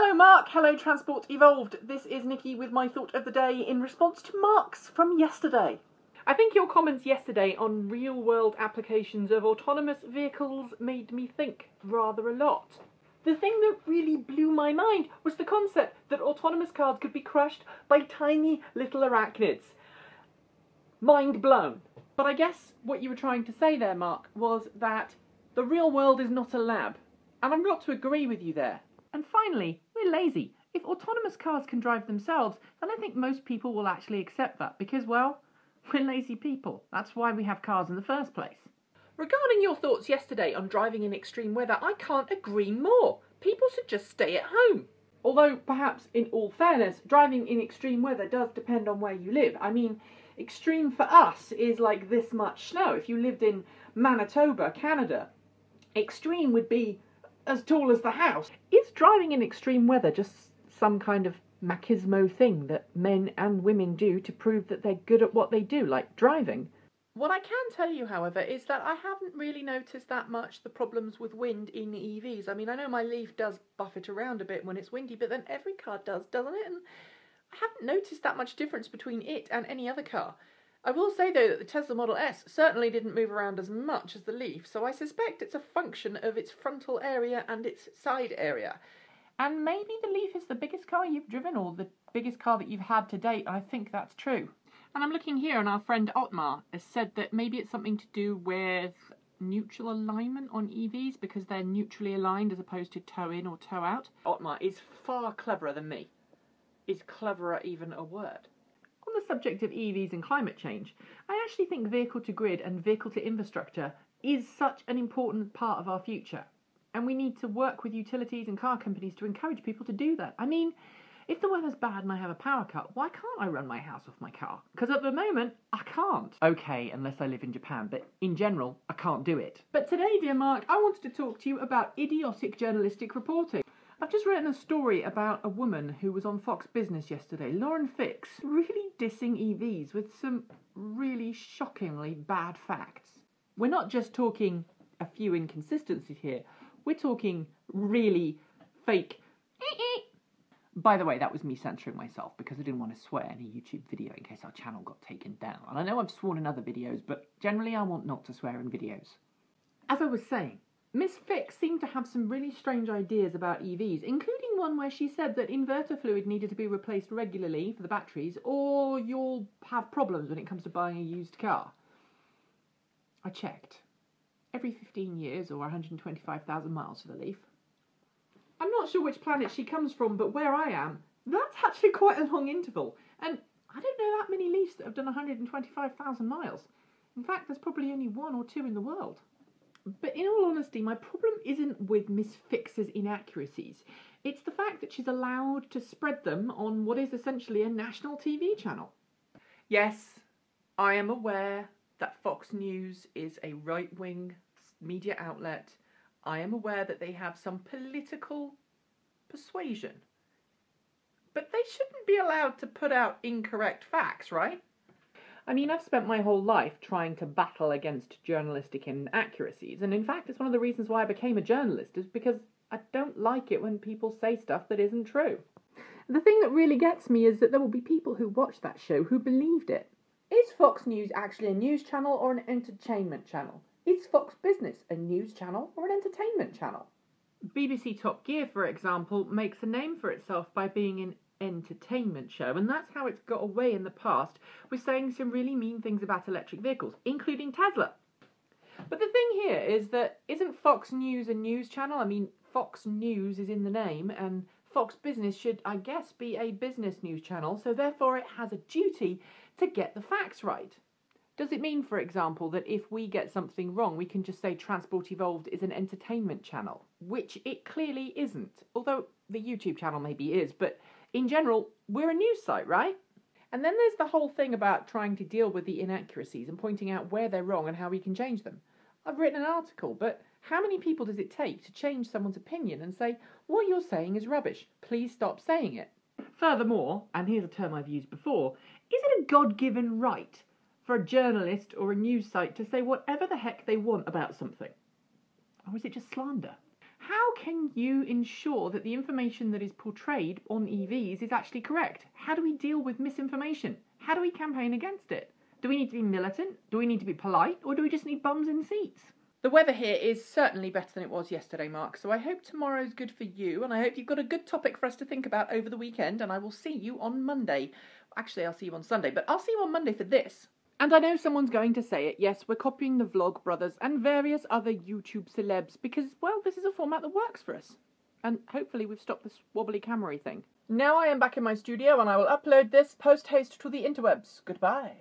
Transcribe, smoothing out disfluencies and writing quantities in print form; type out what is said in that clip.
Hello Mark, hello Transport Evolved. This is Nikki with my thought of the day in response to Mark's from yesterday. I think your comments yesterday on real-world applications of autonomous vehicles made me think rather a lot. The thing that really blew my mind was the concept that autonomous cars could be crushed by tiny little arachnids. Mind blown. But I guess what you were trying to say there, Mark, was that the real world is not a lab. And I've got to agree with you there. And finally, we're lazy. If autonomous cars can drive themselves, then I think most people will actually accept that because, well, we're lazy people. That's why we have cars in the first place. Regarding your thoughts yesterday on driving in extreme weather, I can't agree more. People should just stay at home. Although, perhaps in all fairness, driving in extreme weather does depend on where you live. I mean, extreme for us is like this much snow. If you lived in Manitoba, Canada, extreme would be as tall as the house. Is driving in extreme weather just some kind of machismo thing that men and women do to prove that they're good at what they do, like driving? What I can tell you, however, is that I haven't really noticed that much the problems with wind in EVs. I mean, I know my Leaf does buff it around a bit when it's windy, but then every car does, doesn't it? And I haven't noticed that much difference between it and any other car. I will say, though, that the Tesla Model S certainly didn't move around as much as the Leaf, so I suspect it's a function of its frontal area and its side area. And maybe the Leaf is the biggest car you've driven, or the biggest car that you've had to date. I think that's true. And I'm looking here, and our friend Otmar has said that maybe it's something to do with neutral alignment on EVs, because they're neutrally aligned as opposed to toe in or toe out. Otmar is far cleverer than me. Is cleverer even a word? On the subject of EVs and climate change, I actually think vehicle-to-grid and vehicle-to-infrastructure is such an important part of our future. And we need to work with utilities and car companies to encourage people to do that. I mean, if the weather's bad and I have a power cut, why can't I run my house off my car? Because at the moment, I can't. Okay, unless I live in Japan, but in general, I can't do it. But today, dear Mark, I wanted to talk to you about idiotic journalistic reporting. I've just written a story about a woman who was on Fox Business yesterday, Lauren Fix, really dissing EVs with some really shockingly bad facts. We're not just talking a few inconsistencies here, we're talking really fake. By the way, that was me censoring myself because I didn't want to swear in a YouTube video in case our channel got taken down. And I know I've sworn in other videos, but generally I want not to swear in videos. As I was saying, Miss Fix seemed to have some really strange ideas about EVs, including one where she said that inverter fluid needed to be replaced regularly for the batteries, or you'll have problems when it comes to buying a used car. I checked. Every 15 years, or 125,000 miles for the Leaf. I'm not sure which planet she comes from, but where I am, that's actually quite a long interval. And I don't know that many Leafs that have done 125,000 miles. In fact, there's probably only one or two in the world. But in all honesty, my problem isn't with Miss Fix's inaccuracies. It's the fact that she's allowed to spread them on what is essentially a national TV channel. Yes, I am aware that Fox News is a right-wing media outlet. I am aware that they have some political persuasion. But they shouldn't be allowed to put out incorrect facts, right? I mean, I've spent my whole life trying to battle against journalistic inaccuracies, and in fact it's one of the reasons why I became a journalist, is because I don't like it when people say stuff that isn't true. The thing that really gets me is that there will be people who watch that show who believed it. Is Fox News actually a news channel or an entertainment channel? Is Fox Business a news channel or an entertainment channel? BBC Top Gear, for example, makes a name for itself by being an entertainment show, and that's how it's got away in the past with saying some really mean things about electric vehicles, including Tesla. But the thing here is that isn't Fox News a news channel? I mean, Fox News is in the name, and Fox Business should, I guess, be a business news channel, so therefore it has a duty to get the facts right. Does it mean, for example, that if we get something wrong, we can just say Transport Evolved is an entertainment channel? Which it clearly isn't, although the YouTube channel maybe is, but in general, we're a news site, right? And then there's the whole thing about trying to deal with the inaccuracies and pointing out where they're wrong and how we can change them. I've written an article, but how many people does it take to change someone's opinion and say, what you're saying is rubbish, please stop saying it? Furthermore, and here's a term I've used before, is it a God-given right for a journalist or a news site to say whatever the heck they want about something? Or is it just slander? How can you ensure that the information that is portrayed on EVs is actually correct? How do we deal with misinformation? How do we campaign against it? Do we need to be militant? Do we need to be polite? Or do we just need bums in seats? The weather here is certainly better than it was yesterday, Mark, so I hope tomorrow's good for you, and I hope you've got a good topic for us to think about over the weekend, and I will see you on Monday. Actually, I'll see you on Sunday, but I'll see you on Monday for this. And I know someone's going to say it, yes, we're copying the Vlog Brothers and various other YouTube celebs because, well, this is a format that works for us. And hopefully we've stopped this wobbly camera-y thing. Now I am back in my studio and I will upload this post-haste to the interwebs. Goodbye.